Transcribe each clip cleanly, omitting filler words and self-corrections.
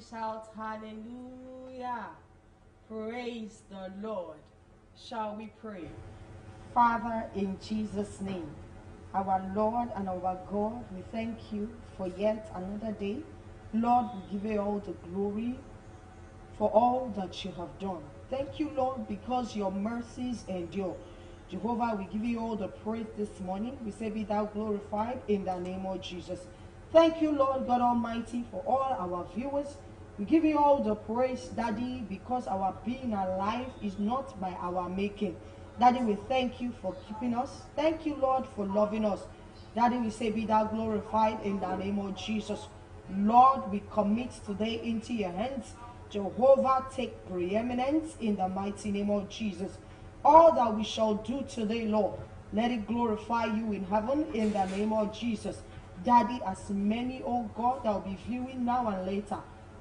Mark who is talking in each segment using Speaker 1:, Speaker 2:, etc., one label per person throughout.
Speaker 1: shout hallelujah. Praise the Lord. Shall we pray? Father, in Jesus' name, our Lord and our God, we thank you for yet another day. Lord, we give you all the glory for all that you have done. Thank you, Lord, because your mercies endure. Jehovah, we give you all the praise this morning. We say, be thou glorified in the name of Jesus. Thank you, Lord God Almighty, for all our viewers. We give you all the praise, Daddy, because our being alive is not by our making. Daddy, we thank you for keeping us. Thank you, Lord, for loving us. Daddy, we say, be thou glorified in the name of Jesus. Lord, we commit today into your hands. Jehovah, take preeminence in the mighty name of Jesus. All that we shall do today, Lord, let it glorify you in heaven in the name of Jesus. Daddy, as many, oh God, that will be viewing now and later,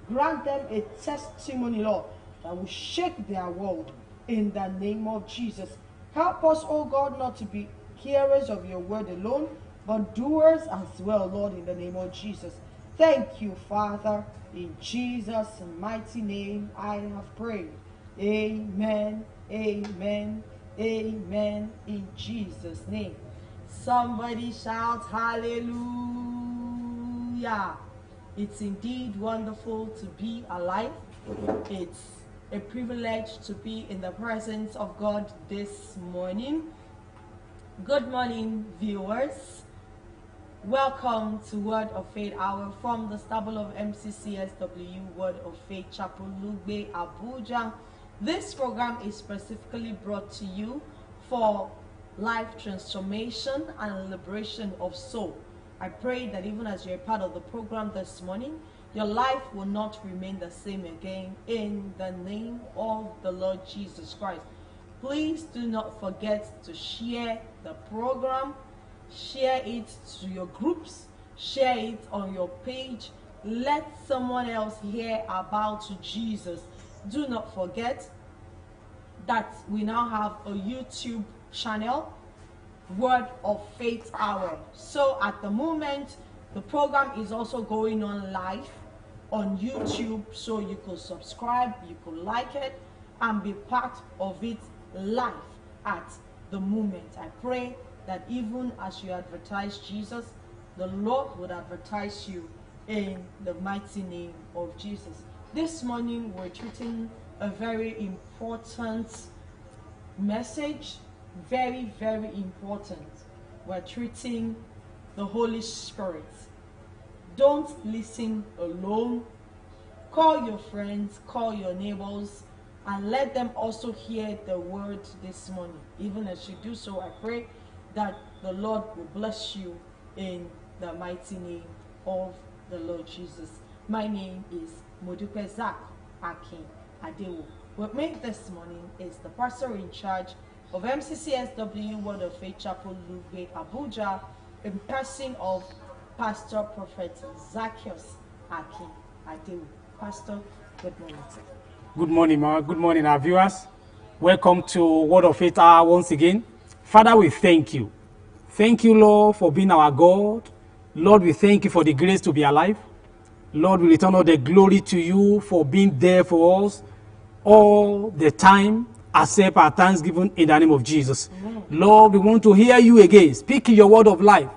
Speaker 1: grant them a testimony, Lord, that will shake their world in the name of Jesus. Help us, oh God, not to be hearers of your word alone, but doers as well, Lord, in the name of Jesus. Thank you, Father. In Jesus' mighty name I have prayed. Amen, amen, amen, in Jesus' name. Somebody shout hallelujah. It's indeed wonderful to be alive. It's a privilege to be in the presence of God this morning. Good morning, viewers. Welcome to Word of Faith Hour from the stable of MCCSW Word of Faith Chapel, Lugbe, Abuja. This program is specifically brought to you for life transformation and liberation of soul. I pray that even as you're a part of the program this morning, your life will not remain the same again in the name of the Lord Jesus Christ. Please do not forget to share the program. Share it to your groups. Share it on your page. Let someone else hear about Jesus. Do not forget that we now have a YouTube channel, Word of Faith Hour. So at the moment, the program is also going on live on YouTube, so you could subscribe, you could like it, and be part of it live at the moment. I pray that even as you advertise Jesus, the Lord would advertise you in the mighty name of Jesus. This morning we're treating a very important message, very, very important. We're treating the Holy Spirit. Don't listen alone. Call your friends, call your neighbors, and let them also hear the word this morning. Even as you do so, I pray that the Lord will bless you in the mighty name of the Lord Jesus. My name is Modupe Zak Akin Adewo. With me this morning is the pastor in charge of MCCSW Word of Faith Chapel, Lugbe, Abuja, in person of Pastor Prophet Zacchaeus Akin Adewo. Pastor, good morning, sir.
Speaker 2: Good morning, ma. Good morning, our viewers. Welcome to Word of Faith Hour once again. Father, we thank you. Thank you, Lord, for being our God. Lord, we thank you for the grace to be alive. Lord, we return all the glory to you for being there for us all the time. Accept our thanksgiving in the name of Jesus. Amen. Lord, we want to hear you again. Speak your word of life,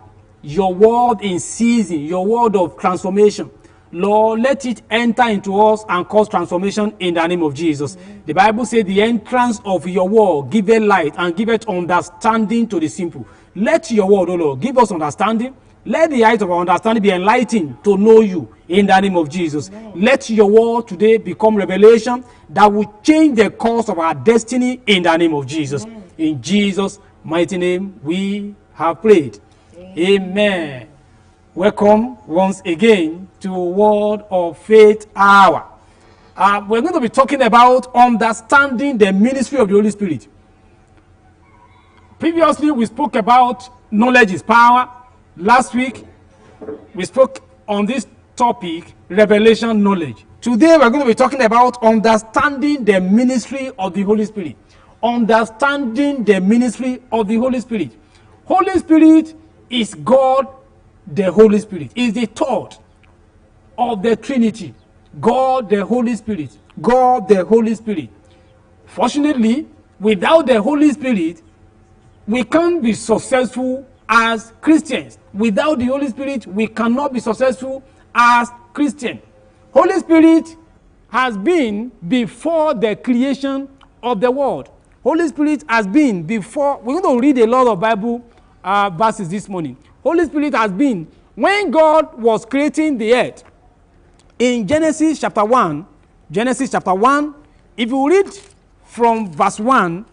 Speaker 2: your word in season, your word of transformation. Lord, let it enter into us and cause transformation in the name of Jesus. Amen. The Bible says the entrance of your word giveth light and giveth understanding to the simple. Let your word, O Lord, give us understanding. Let the eyes of our understanding be enlightened to know you in the name of Jesus. Amen. Let your word today become revelation that will change the course of our destiny in the name of Jesus. Amen. In Jesus' mighty name we have prayed. Amen. Amen. Welcome once again to Word of Faith Hour. We're going to be talking about understanding the ministry of the Holy Spirit. Previously, we spoke about knowledge is power. Last week, we spoke on this topic, revelation knowledge. Today, we're going to be talking about understanding the ministry of the Holy Spirit. Understanding the ministry of the Holy Spirit. Holy Spirit is God, the Holy Spirit. Is the third of the Trinity. God the Holy Spirit. God the Holy Spirit. Fortunately, without the Holy Spirit, we can't be successful as Christians. Without the Holy Spirit, we cannot be successful as Christians. Holy Spirit has been before the creation of the world. Holy Spirit has been before. We're going to read a lot of Bible verses this morning. Holy Spirit has been when God was creating the earth. In Genesis chapter 1, if you read from verse 1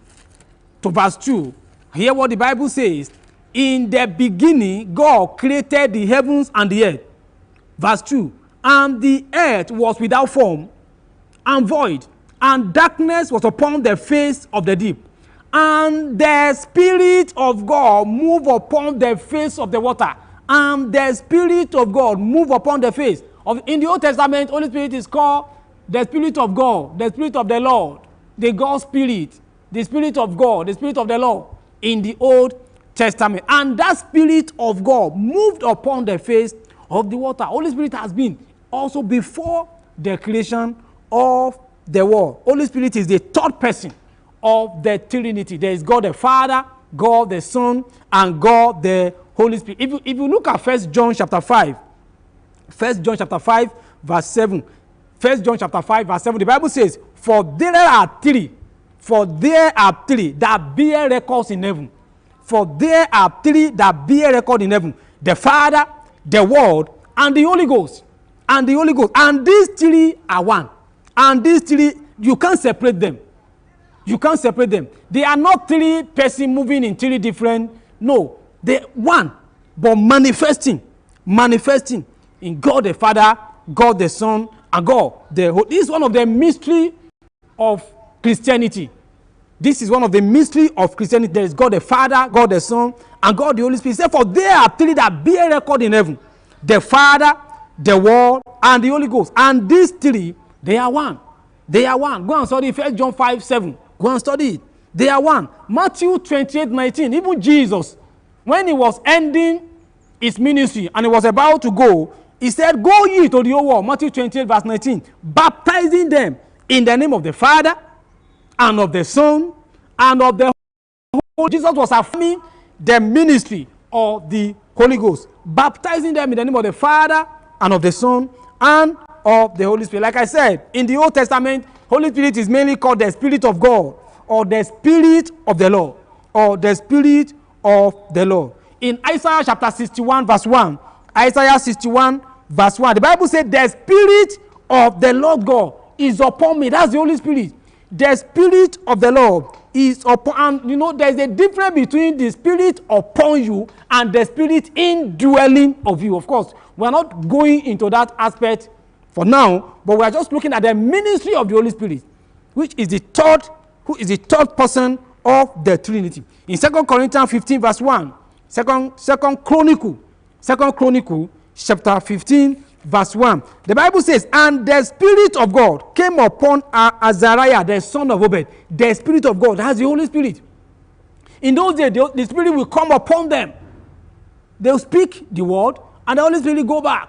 Speaker 2: to verse 2, hear what the Bible says. In the beginning, God created the heavens and the earth. Verse 2, and the earth was without form and void, and darkness was upon the face of the deep. And the Spirit of God moved upon the face of the water. And the Spirit of God moved upon the face. In the Old Testament, Holy Spirit is called the Spirit of God, the Spirit of the Lord, the God Spirit, the Spirit of God, the Spirit of the Lord in the Old Testament. And that Spirit of God moved upon the face of the water. Holy Spirit has been also before the creation of the world. Holy Spirit is the third person of the Trinity. There is God the Father, God the Son, and God the Holy Spirit. If you look at 1 John chapter 5, 1 John chapter 5, verse 7. 1 John chapter 5, verse 7. The Bible says, For there are three that bear records in heaven. For there are three that bear record in heaven. The Father, the Word, and the Holy Ghost. And the Holy Ghost. And these three are one. And these three, you can't separate them. You can't separate them. They are not three persons moving in three different. No, they're one, but manifesting in God the Father, God the Son, and God the Holy. This is one of the mystery of Christianity. This is one of the mystery of Christianity. There is God the Father, God the Son, and God the Holy Spirit. Therefore, there are three that bear record in heaven: the Father, the Word, and the Holy Ghost. And these three, they are one. They are one. Go and study 1 John 5, 7. Go and study it. They are one. Matthew 28, 19. Even Jesus, when he was ending his ministry and he was about to go, he said, Go ye to the whole world. Matthew 28, verse 19. Baptizing them in the name of the Father, and of the Son, and of the Holy. Jesus was affirming the ministry of the Holy Ghost. Baptizing them in the name of the Father, and of the Son, and of the Holy Spirit. Like I said, in the Old Testament, Holy Spirit is mainly called the Spirit of God, or the Spirit of the Lord, or the Spirit of the Lord. In Isaiah chapter 61, verse 1, Isaiah 61, verse 1, the Bible said, The Spirit of the Lord God is upon me. That's the Holy Spirit. The Spirit of the Lord is upon, and you know, there's a difference between the Spirit upon you and the Spirit indwelling of you. Of course, we're not going into that aspect for now, but we are just looking at the ministry of the Holy Spirit, which is the third person of the Trinity. In 2 Corinthians 15, verse 1, Second Chronicle chapter 15, verse 1, the Bible says, And the Spirit of God came upon Azariah, the son of Obed. The Spirit of God, that's the Holy Spirit. In those days, the Spirit will come upon them. They'll speak the word, and the Holy Spirit will go back.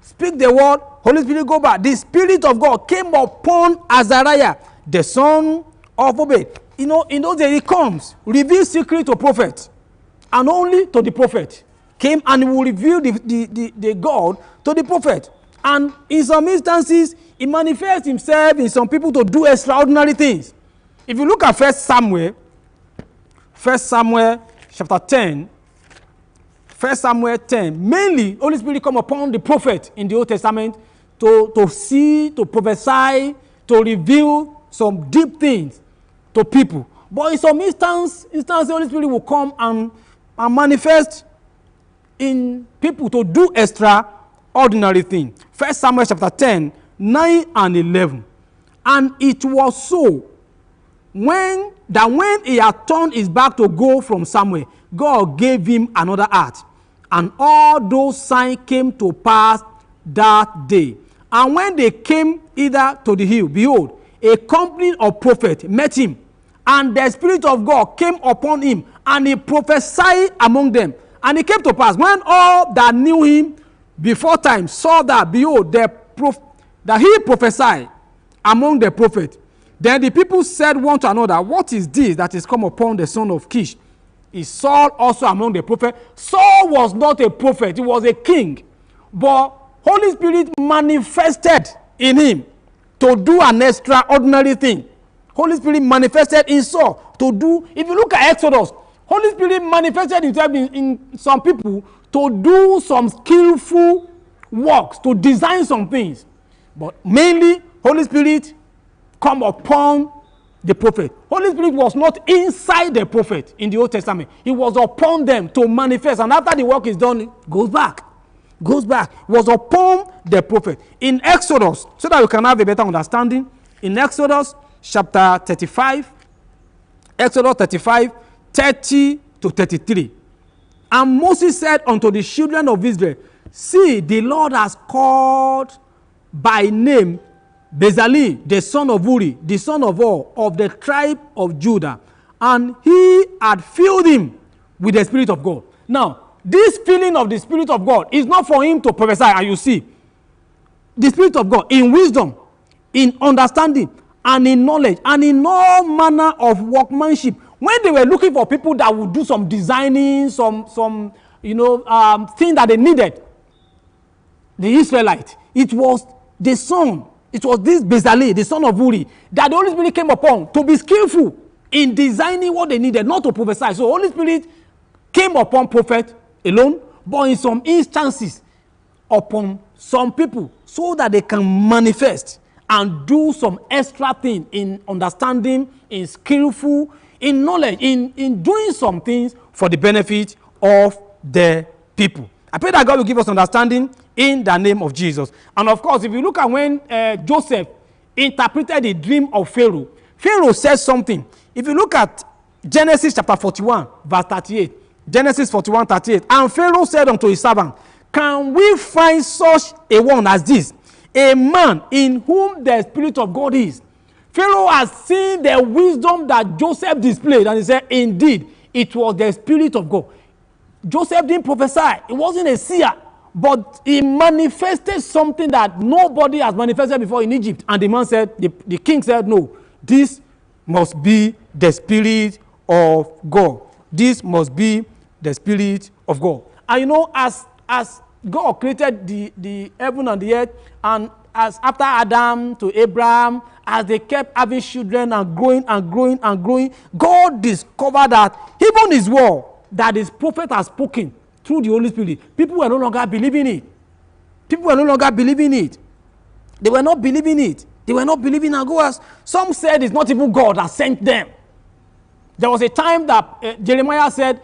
Speaker 2: Speak the word, Holy Spirit go back. The Spirit of God came upon Azariah, the son of Obed. You know, in those days, he comes, reveals secret to prophet, and only to the prophet. Came and will reveal the God to the prophet. And in some instances, he manifests himself in some people to do extraordinary things. If you look at 1 Samuel chapter 10, 1 Samuel 10, mainly Holy Spirit come upon the prophet in the Old Testament to see, to prophesy, to reveal some deep things to people. But in some instances, the Holy Spirit will come and manifest in people to do extraordinary things. 1 Samuel chapter 10, 9 and 11. And it was so when he had turned his back to go from Samuel, God gave him another heart. And all those signs came to pass that day. And when they came either to the hill, behold, a company of prophets met him. And the Spirit of God came upon him, and he prophesied among them. And it came to pass, when all that knew him before time saw that, behold, that
Speaker 3: that he prophesied among the prophets. Then the people said one to another, what is this that is come upon the son of Kish? Is Saul also among the prophets? Saul was not a prophet, he was a king. But Holy Spirit manifested in him to do an extraordinary thing. Holy Spirit manifested in Saul to do, if you look at Exodus, Holy Spirit manifested himself in some people to do some skillful works, to design some things. But mainly, Holy Spirit come upon the prophet. Holy Spirit was not inside the prophet in the Old Testament. He was upon them to manifest. And after the work is done, it goes back. Was upon the prophet. In Exodus, so that we can have a better understanding, in Exodus chapter 35, Exodus 35, 30 to 33. And Moses said unto the children of Israel, see, the Lord has called by name Bezalel, the son of Uri, the son of Hur, of the tribe of Judah, and he had filled him with the Spirit of God. Now, this filling of the Spirit of God is not for him to prophesy, and you see, the Spirit of God in wisdom, in understanding, and in knowledge, and in all manner of workmanship. When they were looking for people that would do some designing, some thing that they needed, the Israelite, it was the son, it was this Bezalel, the son of Uri, that the Holy Spirit came upon to be skillful in designing what they needed, not to prophesy. So Holy Spirit came upon prophet alone, but in some instances upon some people, so that they can manifest and do some extra thing in understanding, in skillful, in knowledge, in doing some things for the benefit of the people. I pray that God will give us understanding in the name of Jesus. And of course, if you look at when Joseph interpreted the dream of Pharaoh, Pharaoh says something. If you look at Genesis chapter 41, verse 38, Genesis 41, 38, and Pharaoh said unto his servant, can we find such a one as this, a man in whom the Spirit of God is? Pharaoh has seen the wisdom that Joseph displayed, and he said, indeed, it was the Spirit of God. Joseph didn't prophesy. He wasn't a seer, but he manifested something that nobody has manifested before in Egypt. And the man said, the king said, no, this must be the Spirit of God. This must be the Spirit of God. And you know, as God created the heaven and the earth, and as after Adam to Abraham, as they kept having children and growing and growing and growing, God discovered that even his word that his prophet has spoken through the Holy Spirit, people were no longer believing it. People were no longer believing it. They were not believing it. They were not believing in God. Some said it's not even God that sent them. There was a time that Jeremiah said,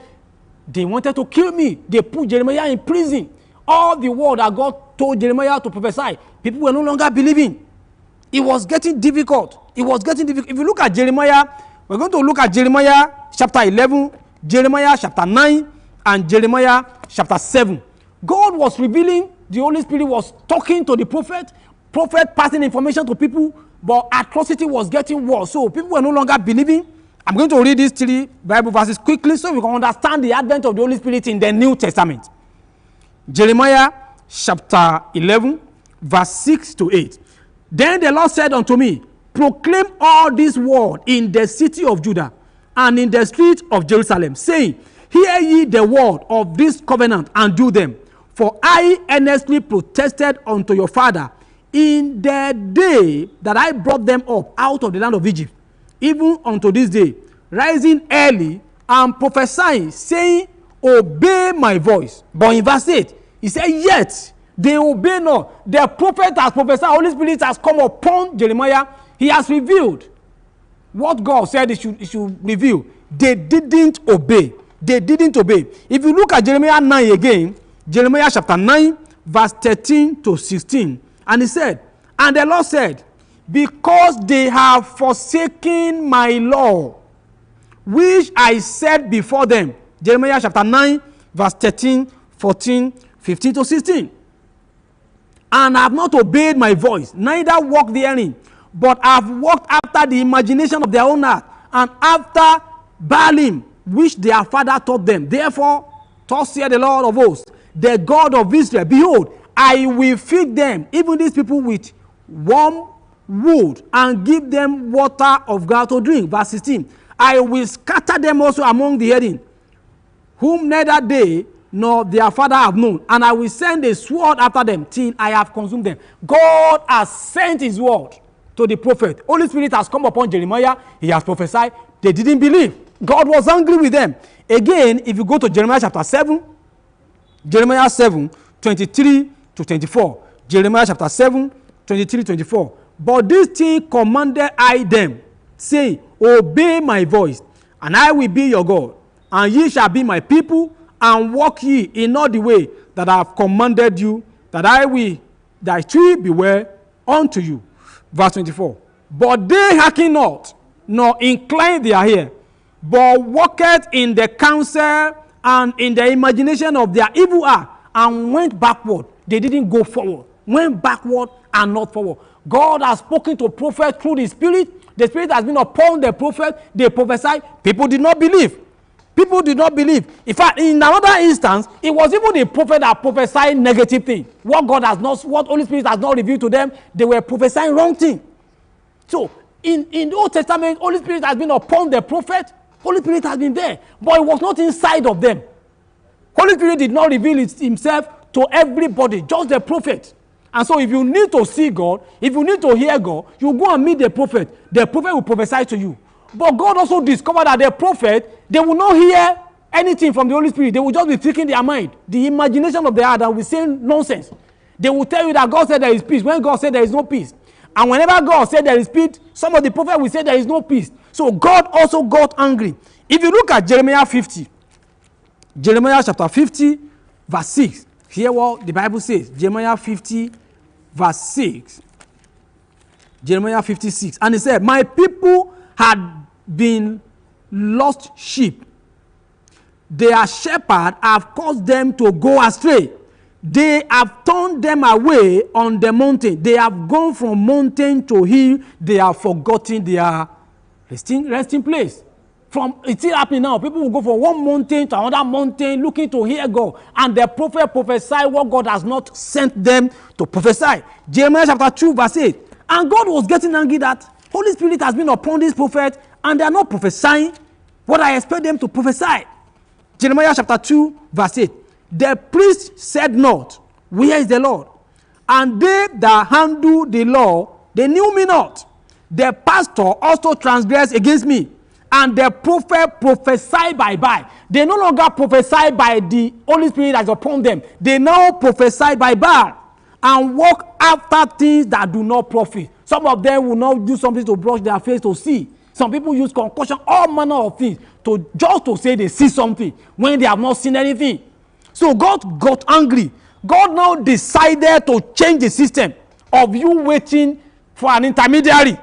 Speaker 3: they wanted to kill me. They put Jeremiah in prison. All the word that God told Jeremiah to prophesy, people were no longer believing. It was getting difficult. It was getting difficult. If you look at Jeremiah, we're going to look at Jeremiah chapter 11, Jeremiah chapter 9, and Jeremiah chapter 7. God was revealing, the Holy Spirit was talking to the prophet passing information to people, but atrocity was getting worse. So people were no longer believing. I'm going to read these 3 Bible verses quickly so we can understand the advent of the Holy Spirit in the New Testament. Jeremiah chapter 11, verse 6 to 8. Then the Lord said unto me, proclaim all this word in the city of Judah and in the street of Jerusalem, saying, hear ye the word of this covenant and do them. For I earnestly protested unto your father in the day that I brought them up out of the land of Egypt, even unto this day, rising early and prophesying, saying, obey my voice. But in verse 8, he said, yet they obey not. The prophet has prophesied, Holy Spirit has come upon Jeremiah. He has revealed what God said he should reveal. They didn't obey. They didn't obey. If you look at Jeremiah 9 again, Jeremiah chapter 9, verse 13 to 16, and he said, and the Lord said, because they have forsaken my law, which I set before them. Jeremiah chapter 9, verse 13, 14, 15 to 16. And have not obeyed my voice, neither walked therein, but have walked after the imagination of their own heart, and after Baalim, which their father taught them. Therefore, thus saith the Lord of hosts, the God of Israel, behold, I will feed them, even these people, with warm wood, and give them water of grass to drink. Verse 16. I will scatter them also among the heathen, whom neither they nor their father have known, and I will send a sword after them till I have consumed them. God has sent his word to the prophet. Holy Spirit has come upon Jeremiah. He has prophesied. They didn't believe. God was angry with them. Again, if you go to Jeremiah chapter 7, Jeremiah 7, 23 to 24. Jeremiah chapter 7, 23 to 24. But this thing commanded I them, saying, obey my voice, and I will be your God, and ye shall be my people, and walk ye in all the way that I have commanded you, that thy tree beware unto you. Verse 24. But they hearken not, nor incline their ear, but walketh in the counsel and in the imagination of their evil heart, and went backward. They didn't go forward. Went backward and not forward. God has spoken to prophets through the Spirit. The Spirit has been upon the prophet. They prophesied. People did not believe. People did not believe. In fact, in another instance, it was even the prophet that prophesied negative things. What Holy Spirit has not revealed to them, they were prophesying wrong thing. So, in the Old Testament, Holy Spirit has been upon the prophet. Holy Spirit has been there, but it was not inside of them. Holy Spirit did not reveal himself to everybody, just the prophet. And so if you need to see God, if you need to hear God, you go and meet the prophet. The prophet will prophesy to you. But God also discovered that the prophet, they will not hear anything from the Holy Spirit. They will just be thinking their mind, the imagination of their heart, and will say nonsense. They will tell you that God said there is peace when God said there is no peace. And whenever God said there is peace, some of the prophets will say there is no peace. So God also got angry. If you look at Jeremiah 50, Jeremiah chapter 50, verse 6, hear what the Bible says. Jeremiah 50, verse 6. Jeremiah 56. And he said, my people had been lost sheep. Their shepherd have caused them to go astray. They have turned them away on the mountain. They have gone from mountain to hill. They have forgotten their resting place. It's still happening now. People will go from one mountain to another mountain looking to hear God. And the prophet prophesy what God has not sent them to prophesy. Jeremiah chapter 2 verse 8. And God was getting angry that Holy Spirit has been upon this prophet and they are not prophesying what I expect them to prophesy. Jeremiah chapter 2 verse 8. The priest said not, where is the Lord? And they that handle the law, they knew me not. The pastor also transgressed against me. And the prophet prophesied by. They no longer prophesy by the Holy Spirit that is upon them. They now prophesy by Baal and walk after things that do not profit. Some of them will not do something to brush their face to see. Some people use concussion, all manner of things, just to say they see something when they have not seen anything. So God got angry. God now decided to change the system of you waiting for an intermediary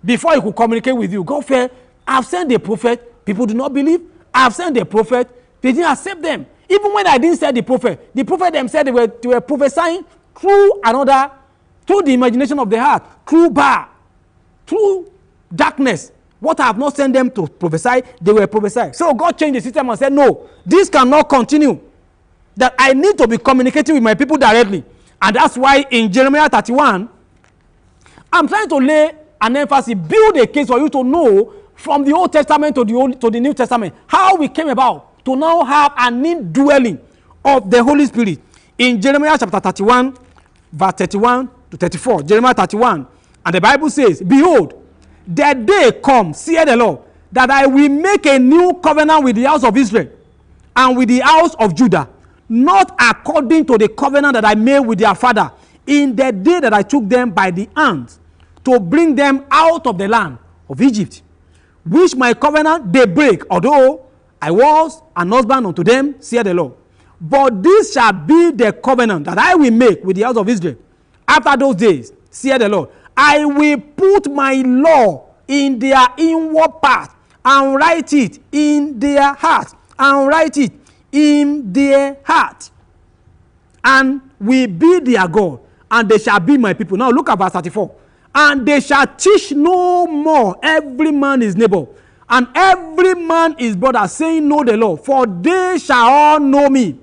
Speaker 3: before he could communicate with you. God said, I've sent the prophet, people do not believe. I've sent the prophet, they didn't accept them. Even when I didn't send the prophet themselves, they were prophesying through the imagination of the heart, through Baal, through darkness. What I have not sent them to prophesy, they were prophesying. So God changed the system and said, no, this cannot continue. That I need to be communicating with my people directly. And that's why in Jeremiah 31, I'm trying to lay an emphasis, build a case for you to know from the Old Testament to the New Testament how we came about to now have an indwelling of the Holy Spirit. In Jeremiah chapter 31, verse 31 to 34, Jeremiah 31, and the Bible says, behold, the day come, saith the Lord, that I will make a new covenant with the house of Israel and with the house of Judah, not according to the covenant that I made with their father in the day that I took them by the hand to bring them out of the land of Egypt, which my covenant they break, although I was an husband unto them, saith the Lord. But this shall be the covenant that I will make with the house of Israel after those days, saith the Lord. I will put my law in their inward part and write it in their heart, and write it in their heart, and will be their God, and they shall be my people. Now look at verse 34. And they shall teach no more every man his neighbor, and every man his brother, saying, know the Lord, for they shall all know me,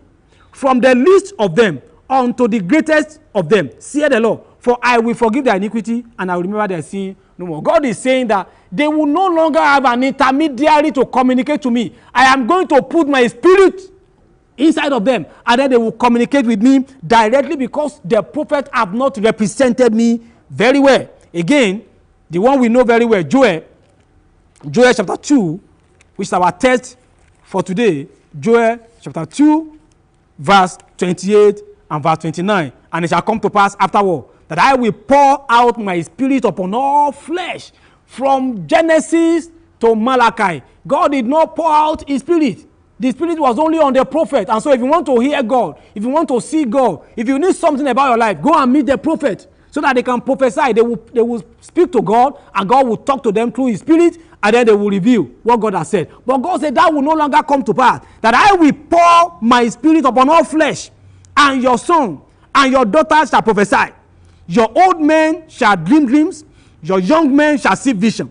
Speaker 3: from the least of them unto the greatest of them, saith the Lord. For I will forgive their iniquity, and I will remember their sin no more. God is saying that they will no longer have an intermediary to communicate to me. I am going to put my spirit inside of them, and then they will communicate with me directly, because the prophets have not represented me very well. Again, the one we know very well, Joel chapter 2, which is our text for today. Joel chapter 2, verse 28 and verse 29. And it shall come to pass afterward that I will pour out my spirit upon all flesh. From Genesis to Malachi, God did not pour out his spirit. The spirit was only on the prophet. And so if you want to hear God, if you want to see God, if you need something about your life, go and meet the prophet, so that they can prophesy. They will speak to God, and God will talk to them through his spirit, and then they will reveal what God has said. But God said that will no longer come to pass, that I will pour my spirit upon all flesh, and your son and your daughter shall prophesy. Your old men shall dream dreams, your young men shall see vision.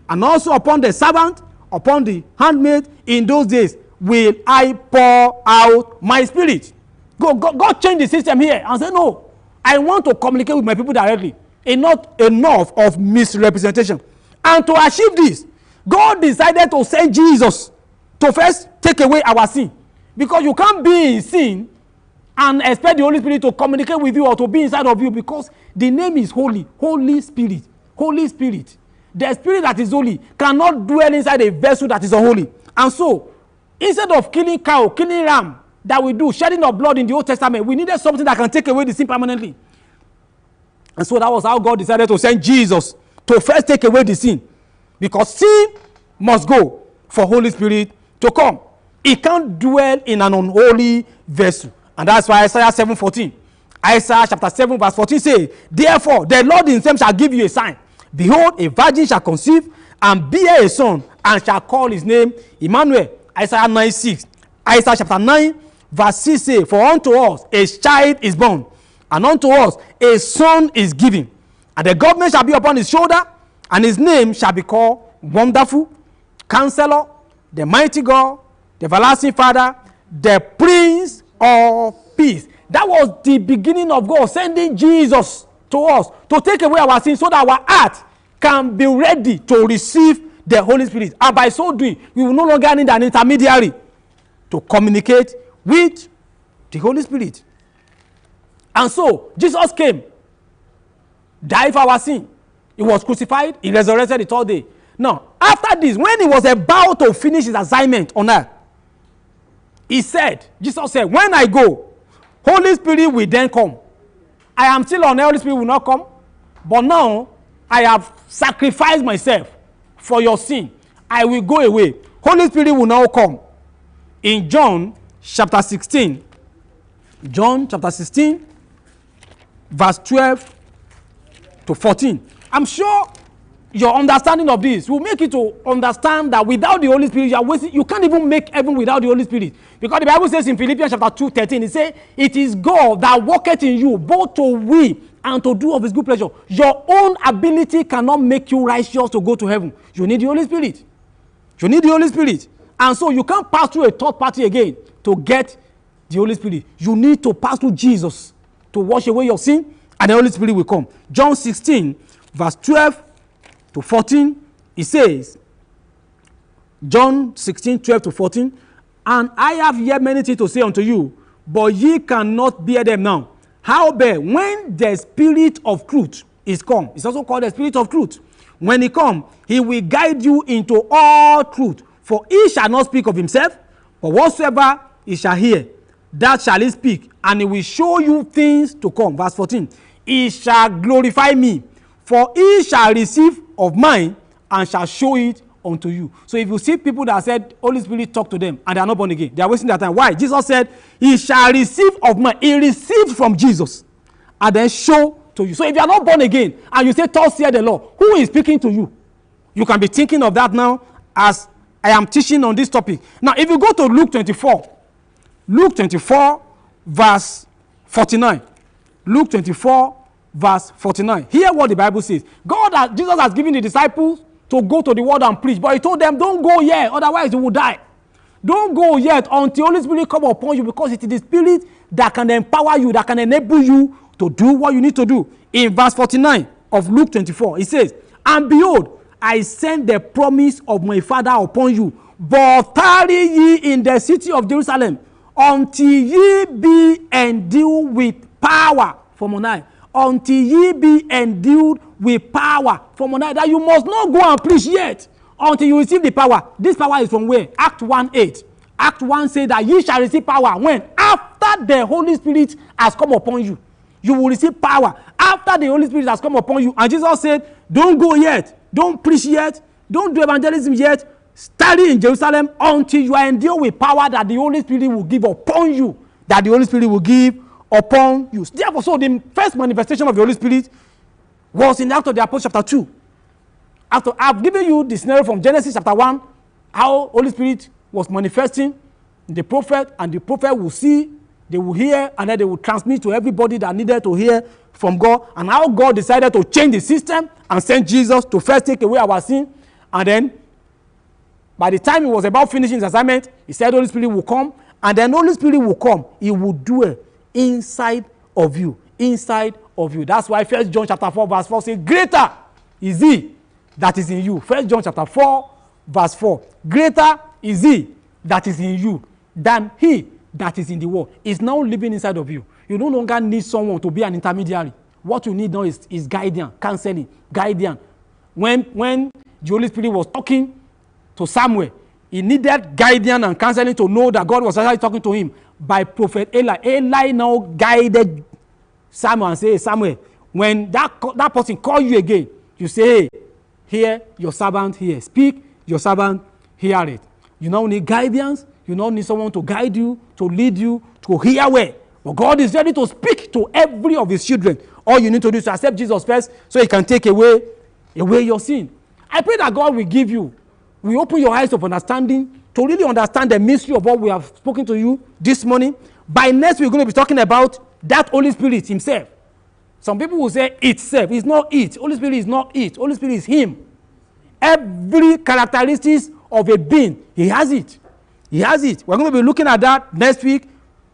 Speaker 3: And also upon the servant, upon the handmaid, in those days will I pour out my spirit. God changed the system here and said, no, I want to communicate with my people directly. Enough of misrepresentation. And to achieve this, God decided to send Jesus to first take away our sin. Because you can't be in sin and expect the Holy Spirit to communicate with you or to be inside of you, because the name is holy. Holy Spirit. Holy Spirit. The spirit that is holy cannot dwell inside a vessel that is unholy. And so, instead of killing cow, killing ram, that we do, shedding of blood in the Old Testament, we needed something that can take away the sin permanently. And so that was how God decided to send Jesus to first take away the sin. Because sin must go for Holy Spirit to come. It can't dwell in an unholy vessel. And that's why Isaiah 7:14. Isaiah chapter 7 verse 14 says, therefore the Lord himself shall give you a sign. Behold, a virgin shall conceive and bear a son, and shall call his name Emmanuel. Isaiah 9:6. Isaiah chapter 9 verse 6 says, for unto us a child is born, and unto us a son is given, and the government shall be upon his shoulder, and his name shall be called Wonderful, Counselor, the Mighty God, the Everlasting Father, the Prince of Peace. That was the beginning of God sending Jesus to us to take away our sins, so that our heart can be ready to receive the Holy Spirit. And by so doing, we will no longer need an intermediary to communicate with the Holy Spirit. And so Jesus came, died for our sin. He was crucified. He resurrected the third day. Now, after this, when he was about to finish his assignment on earth, Jesus said, when I go, Holy Spirit will then come. I am still on earth, Holy Spirit will not come. But now, I have sacrificed myself for your sin. I will go away. Holy Spirit will now come. In John chapter 16, verse 12 to 14. I'm sure your understanding of this will make you to understand that without the Holy Spirit, you can't even make heaven without the Holy Spirit. Because the Bible says in Philippians chapter 2:13, it says, it is God that worketh in you, both to will and to do of his good pleasure. Your own ability cannot make you righteous to go to heaven. You need the Holy Spirit. You need the Holy Spirit. And so you can't pass through a third party again to get the Holy Spirit. You need to pass through Jesus to wash away your sin, and the Holy Spirit will come. John 16, verse 12 to 14, it says, John 16, 12 to 14, and I have yet many things to say unto you, but ye cannot bear them now. Howbeit, when the Spirit of truth is come, it's also called the Spirit of truth. When he come, he will guide you into all truth. For he shall not speak of himself, but whatsoever he shall hear, that shall he speak, and he will show you things to come. Verse 14, he shall glorify me, for he shall receive of mine, and shall show it unto you. So if you see people that said Holy Spirit talk to them and they are not born again, they are wasting their time. Why? Jesus said he shall receive of mine. He received from Jesus and then show to you. So if you are not born again and you say thus saith the Lord, who is speaking to you? You can be thinking of that now as I am teaching on this topic. Now if you go to Luke 24 verse 49. Luke 24 verse 49. Hear what the Bible says. Jesus has given the disciples to go to the world and preach, but he told them, don't go yet, otherwise you will die. Don't go yet until Holy Spirit come upon you, because it is the Spirit that can empower you, that can enable you to do what you need to do. In verse 49 of Luke 24, it says, and behold, I send the promise of my Father upon you, but tarry ye in the city of Jerusalem until ye be endued with power from on high. Until ye be endued with power from on high. That you must not go and preach yet until you receive the power. This power is from where? Act 1:8. Act 1 says that ye shall receive power when? After the Holy Spirit has come upon you. You will receive power after the Holy Spirit has come upon you. And Jesus said, don't go yet. Don't preach yet. Don't do evangelism yet. Study in Jerusalem until you are endued with power that the Holy Spirit will give upon you. That the Holy Spirit will give upon you. Therefore, so the first manifestation of the Holy Spirit was in Acts of the Apostles chapter 2. After I've given you the scenario from Genesis chapter 1, how Holy Spirit was manifesting in the prophet, and the prophet will see, they will hear, and then they will transmit to everybody that needed to hear from God, and how God decided to change the system and send Jesus to first take away our sin. And then by the time he was about finishing his assignment, he said Holy Spirit will come, and then Holy Spirit will come. He will dwell inside of you. Inside of you. That's why 1 John chapter 4 verse 4 says, greater is he that is in you. 1 John chapter 4 verse 4. Greater is he that is in you than he that is in the world. Is now living inside of you. You no longer need someone to be an intermediary. What you need now is guidance, counseling, guidance. When the Holy Spirit was talking to Samuel, he needed guidance and counseling to know that God was actually talking to him by prophet Eli. Eli now guided Samuel and say, hey, Samuel, when that person call you again, you say, hey, hear your servant here. Speak, your servant hear it. You now need guidance. You now need someone to guide you, to lead you, to hear well. But God is ready to speak to every of his children. All you need to do is to accept Jesus first so he can take away your sin. I pray that God will give you, will open your eyes of understanding to really understand the mystery of what we have spoken to you this morning. By next, we're going to be talking about that Holy Spirit himself. Some people will say itself. It's not it. Holy Spirit is not it. Holy Spirit is him. Every characteristics of a being, he has it. He has it. We're going to be looking at that next week.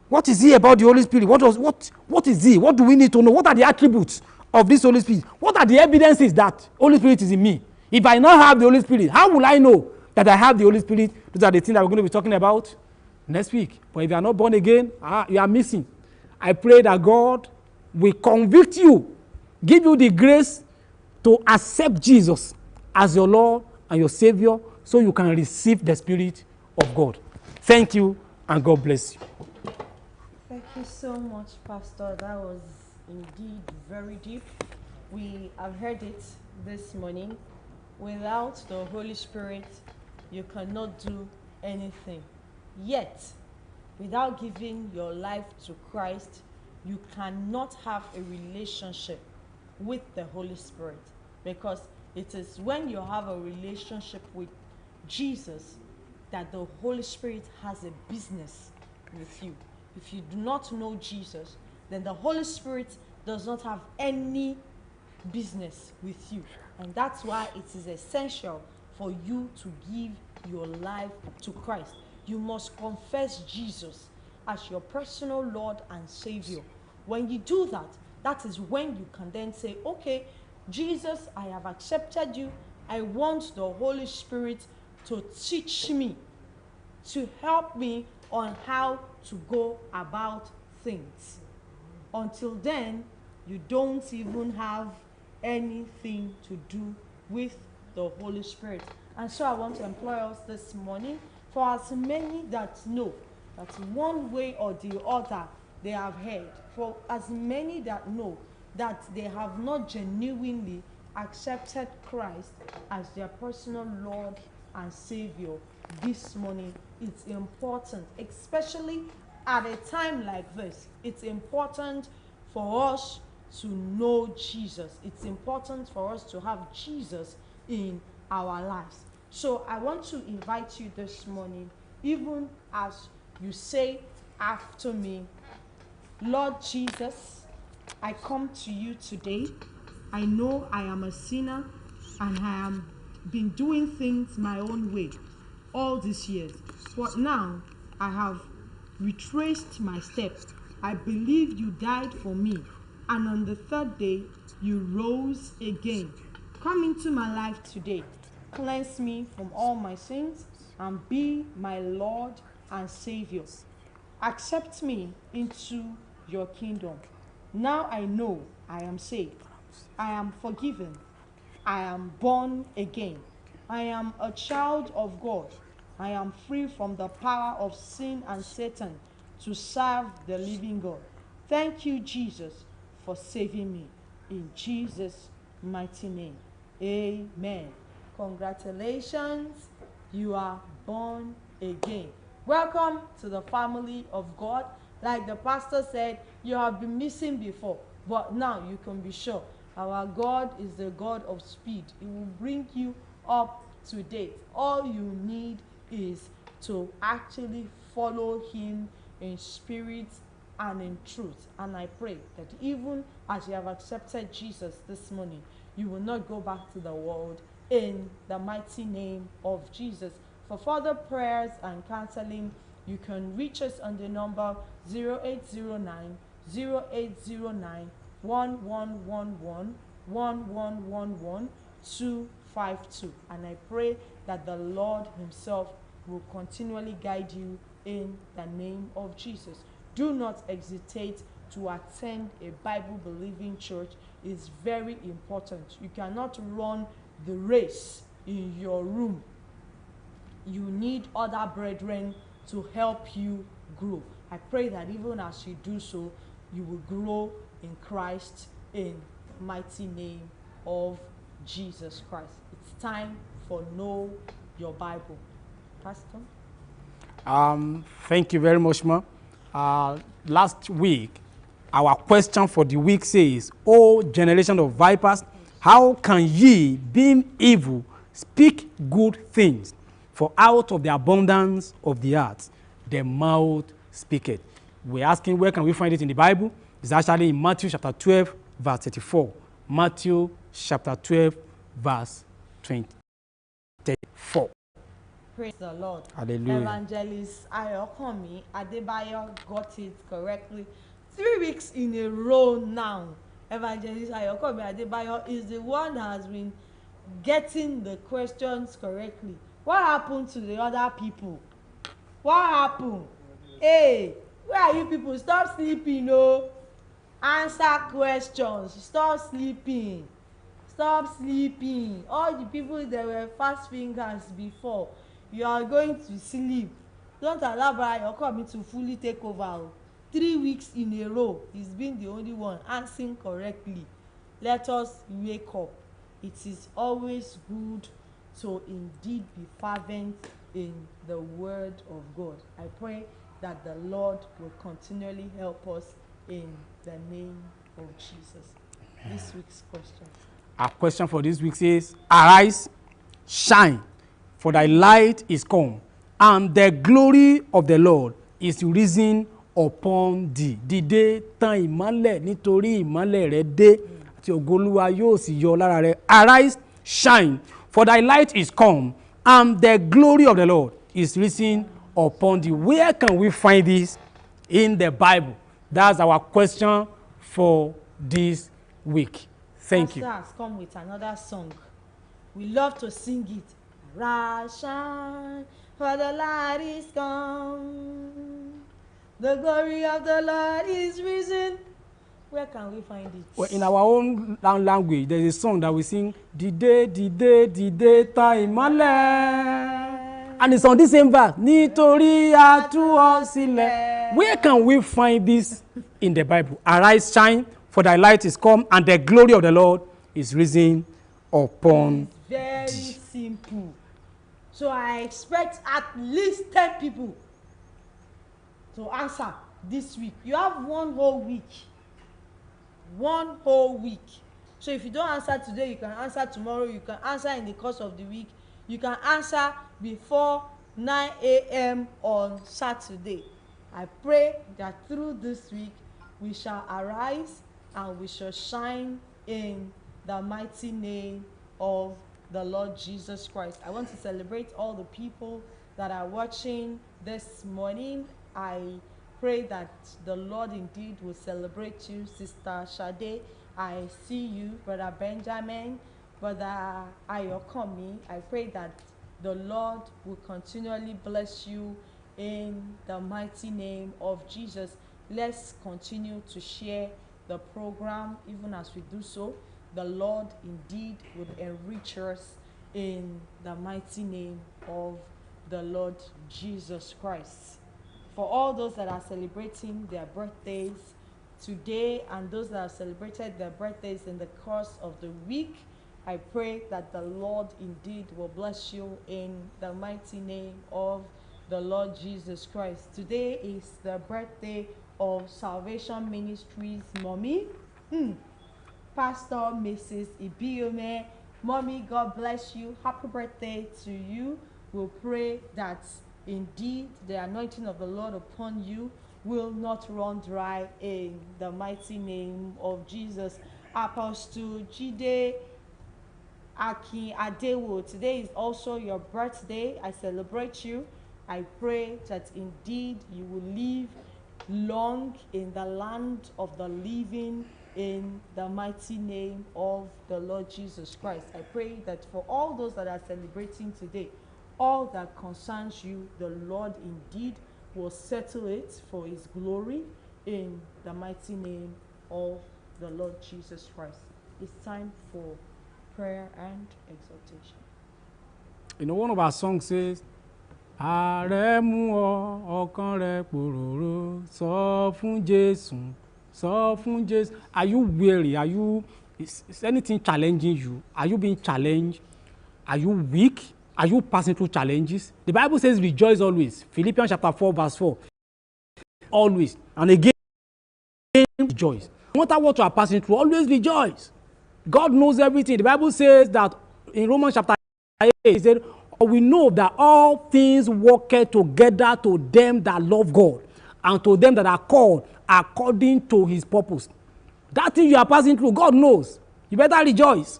Speaker 3: What is he about the Holy Spirit? What is he? What do we need to know? What are the attributes of this Holy Spirit? What are the evidences that Holy Spirit is in me? If I not have the Holy Spirit, how will I know that I have the Holy Spirit? Those are the things that we're going to be talking about next week. But if you are not born again, you are missing. I pray that God will convict you, give you the grace to accept Jesus as your Lord and your Savior so you can receive the Spirit of God. Thank you, and God bless you.
Speaker 1: Thank you so much, Pastor. That was indeed very deep. We have heard it this morning. Without the Holy Spirit, you cannot do anything. Yet, without giving your life to Christ, you cannot have a relationship with the Holy Spirit, because it is when you have a relationship with Jesus that the Holy Spirit has a business with you. If you do not know Jesus, then the Holy Spirit does not have any business with you. And that's why it is essential for you to give your life to Christ. You must confess Jesus as your personal Lord and Savior. When you do that, that is when you can then say, okay, Jesus, I have accepted you. I want the Holy Spirit to teach me, to help me on how to go about things. Until then, you don't even have anything to do with the Holy Spirit. And so I want to employ us this morning, for as many that know that one way or the other they have heard, for as many that know that they have not genuinely accepted Christ as their personal Lord and Savior, this morning it's important, especially at a time like this, it's important for us to know Jesus. It's important for us to have Jesus in our lives. So I want to invite you this morning, even as you say after me, Lord Jesus, I come to you today. I know I am a sinner and I am been doing things my own way all these years. But now I have retraced my steps. I believe you died for me and on the third day you rose again. Come into my life today. Cleanse me from all my sins and be my Lord and Savior. Accept me into your kingdom. Now I know I am saved. I am forgiven. I am born again. I am a child of God. I am free from the power of sin and Satan to serve the living God. Thank you, Jesus, for saving me. In Jesus' mighty name. Amen. Congratulations, you are born again. Welcome to the family of God. Like the pastor said, you have been missing before, but now you can be sure our God is the God of speed. He will bring you up to date. All you need is to actually follow him in spirit and in truth. And I pray that even as you have accepted Jesus this morning, you will not go back to the world, in the mighty name of Jesus. For further prayers and counseling, you can reach us on the number 0809 0809 1111 1111 252. And I pray that the Lord himself will continually guide you in the name of Jesus. Do not hesitate to attend a Bible-believing church. It's very important. You cannot run the race in your room. You need other brethren to help you grow. I pray that even as you do so, you will grow in Christ in the mighty name of Jesus Christ. It's time for Know Your Bible. Pastor?
Speaker 3: Thank you very much, ma. Last week, our question for the week says, O generation of vipers, how can ye, being evil, speak good things? For out of the abundance of the heart, the mouth speaketh. We're asking, where can we find it in the Bible? It's actually in Matthew chapter 12, verse 34. Matthew chapter 12, verse 24.
Speaker 1: Praise the Lord.
Speaker 3: Hallelujah.
Speaker 1: Evangelist Ayokomi Adebayo got it correctly 3 weeks in a row now. Evangelist Ayokomi Adebayo is the one that has been getting the questions correctly. What happened to the other people? What happened? Hey, where are you people? Stop sleeping, oh. Answer questions. Stop sleeping. Stop sleeping. All the people that were fast fingers before, you are going to sleep. Don't allow Brother Ayokomi to fully take over. 3 weeks in a row, he's been the only one answering correctly. Let us wake up. It is always good to indeed be fervent in the word of God. I pray that the Lord will continually help us in the name of Jesus. This week's question.
Speaker 3: Our question for this week says, Arise, shine, for thy light is come, and the glory of the Lord is risen upon thee. Dìde tàn ìmọ́lẹ̀ nítorí ìmọ́lẹ̀ rẹ dé, àti ògo Olúwa yóò sì yọ lára rẹ. Arise, shine, for thy light is come, and the glory of the Lord is risen upon thee. Where can we find this in the Bible? That's our question for this week. Thank you.
Speaker 1: Pastor has come with another song. We love to sing it. Arise, shine, for the light is come. The glory of the Lord is risen. Where can we find it?
Speaker 3: Well, in our own language, there is a song that we sing, Dìde, dìde, dìde tàn ìmọ́lẹ̀. And it's on the same verse. Nítorí a tú ọ sílẹ̀. Where can we find this in the Bible? Arise, shine, for thy light is come, and the glory of the Lord is risen upon
Speaker 1: It's very simple. So I expect at least 10 people to answer this week. You have one whole week. One whole week. So if you don't answer today, you can answer tomorrow. You can answer in the course of the week. You can answer before 9 a.m. on Saturday. I pray that through this week we shall arise and we shall shine in the mighty name of the Lord Jesus Christ. I want to celebrate all the people that are watching this morning. I pray that the Lord indeed will celebrate you, Sister Shade. I see you, Brother Benjamin, Brother Ayokomi. I pray that the Lord will continually bless you in the mighty name of Jesus. Let's continue to share the program. Even as we do so, the Lord indeed would enrich us in the mighty name of the Lord Jesus Christ. For all those that are celebrating their birthdays today and those that have celebrated their birthdays in the course of the week, I pray that the Lord indeed will bless you in the mighty name of the Lord Jesus Christ. Today is the birthday of Salvation Ministries mommy, Pastor Mrs. Ibiome. Mommy, God bless you. Happy birthday to you. We'll pray that indeed the anointing of the Lord upon you will not run dry in the mighty name of Jesus. Apostle Jide Akin Adewo, today is also your birthday. I celebrate you. I pray that indeed you will live long in the land of the living in the mighty name of the Lord Jesus Christ. I pray that for all those that are celebrating today, all that concerns you, the Lord indeed will settle it for his glory in the mighty name of the Lord Jesus Christ. It's time for prayer and exhortation.
Speaker 3: You know, one of our songs says, Ààrẹ mú ọ, ọkàn rẹ pòròrò, sọ fún Jésù, sọ fún Jésù. Are you weary? Is anything challenging you? Are you being challenged? Are you weak? Are you passing through challenges? The Bible says rejoice always. Philippians chapter 4 verse 4. Always. And again, rejoice. No matter what you are passing through, always rejoice. God knows everything. The Bible says that in Romans chapter 8, it said, we know that all things work together to them that love God and to them that are called according to his purpose. That thing you are passing through, God knows. You better rejoice.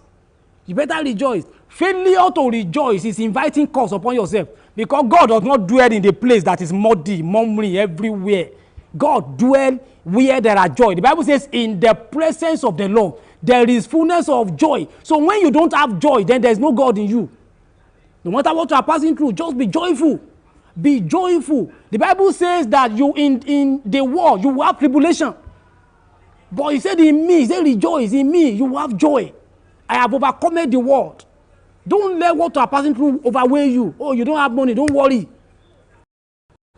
Speaker 3: You better rejoice. Failure to rejoice is inviting curse upon yourself, because God does not dwell in the place that is muddy, murmuring everywhere. God dwell where there are joy. The Bible says in the presence of the Lord there is fullness of joy. So when you don't have joy, then there is no God in you. No matter what you are passing through, just be joyful. Be joyful. The Bible says that you in the world you will have tribulation. But he said in me, he said rejoice in me, you will have joy. I have overcome the world. Don't let what you are passing through overweigh you. Oh, you don't have money, don't worry.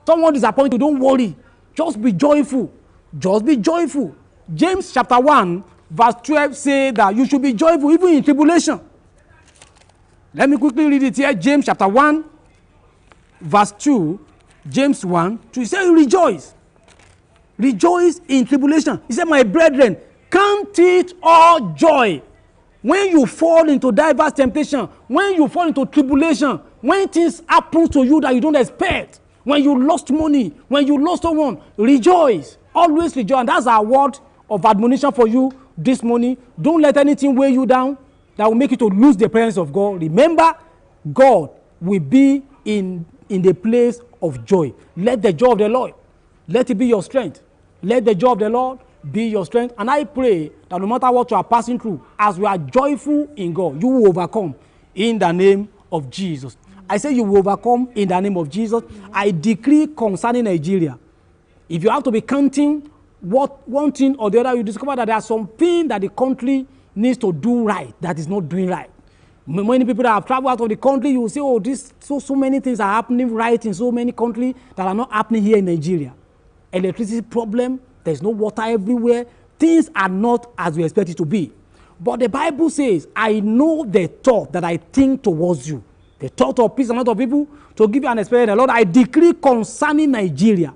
Speaker 3: Someone disappointed you, don't worry. Just be joyful. Just be joyful. James chapter 1 verse 12 says that you should be joyful even in tribulation. Let me quickly read it here. James chapter 1 verse 2. James 1 2. He said rejoice. Rejoice in tribulation. He said, my brethren, count it all joy when you fall into diverse temptation, when you fall into tribulation, when things happen to you that you don't expect, when you lost money, when you lost someone, rejoice. Always rejoice. And that's our word of admonition for you this morning. Don't let anything weigh you down that will make you to lose the presence of God. Remember, God will be in the place of joy. Let the joy of the Lord, let it be your strength. Let the joy of the Lord be your strength. And I pray that no matter what you are passing through, as we are joyful in God, you will overcome in the name of Jesus. I say you will overcome in the name of Jesus. I decree concerning Nigeria, if you have to be counting what one thing or the other, you discover that there are some things that the country needs to do right that is not doing right. Many people that have traveled out of the country, you will say, oh, so many things are happening right in so many countries that are not happening here in Nigeria. Electricity problem, there's no water everywhere. Things are not as we expect it to be. But the Bible says, I know the thought that I think towards you. The thought of peace and not of people, to give you an experience. Lord, I decree concerning Nigeria,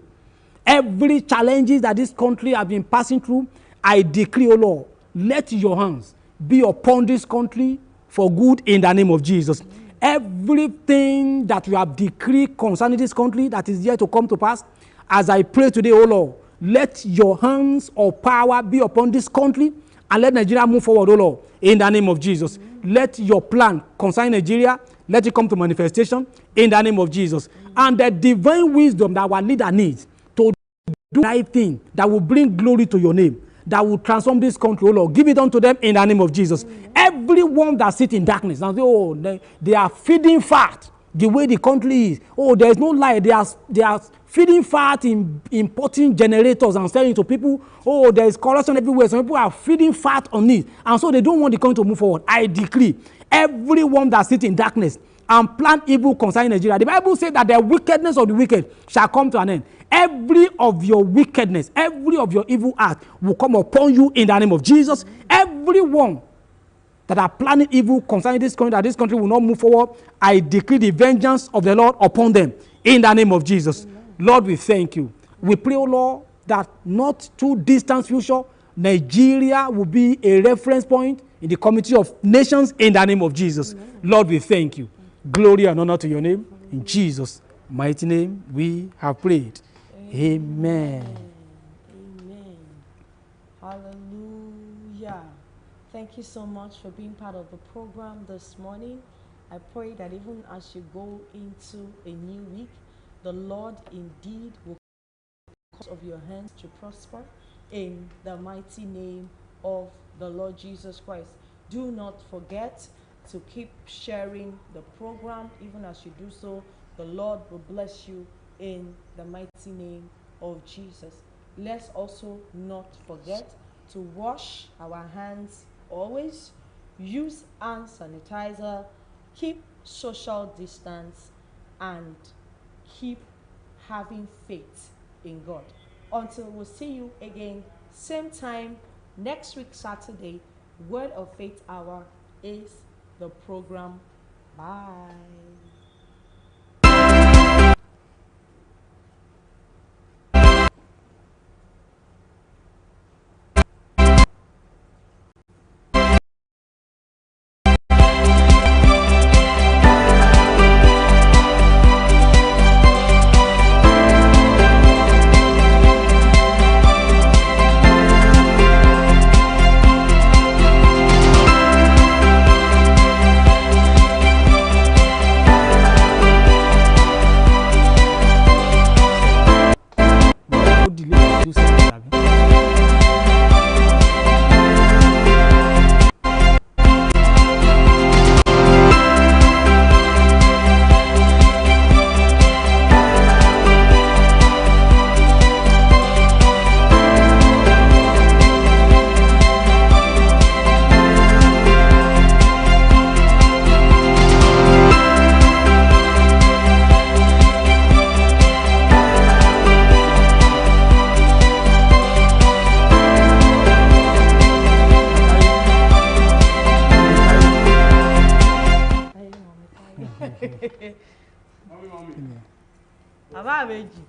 Speaker 3: every challenges that this country has been passing through, I decree, oh Lord, let your hands be upon this country for good in the name of Jesus. Everything that you have decreed concerning this country that is yet to come to pass, as I pray today, oh Lord, let your hands of power be upon this country and let Nigeria move forward, oh Lord, in the name of Jesus. Let your plan concerning Nigeria, let it come to manifestation in the name of Jesus. And the divine wisdom that our leader needs to do the right thing that will bring glory to your name, that will transform this country, oh Lord. Give it unto them in the name of Jesus. Everyone that sits in darkness, now they are feeding fat the way the country is. Oh, there is no lie. They are feeding fat in importing generators and selling to people. Oh, there is corruption everywhere. Some people are feeding fat on it. And so they don't want the country to move forward. I decree, everyone that sits in darkness and plan evil concerning Nigeria. The Bible says that the wickedness of the wicked shall come to an end. Every of your wickedness, every of your evil act will come upon you in the name of Jesus. Everyone that are planning evil concerning this country, that this country will not move forward, I decree the vengeance of the Lord upon them in the name of Jesus. Amen. Lord, we thank you. We pray, O Lord, that not too distant future, Nigeria will be a reference point in the community of nations in the name of Jesus. Amen. Lord, we thank you. Glory and honor to your name. In Jesus' mighty name, we have prayed. Amen.
Speaker 1: Amen. Hallelujah. Thank you so much for being part of the program this morning. I pray that even as you go into a new week, the Lord indeed will cause of your hands to prosper in the mighty name of the Lord Jesus Christ. Do not forget to keep sharing the program. Even as you do so, the Lord will bless you in the mighty name of Jesus. Let's also not forget to wash our hands always, use hand sanitizer, keep social distance, and keep having faith in God. Until we'll see you again, same time next week, Saturday, Word of Faith Hour is the program. Bye. Mommy. Baba Abeji.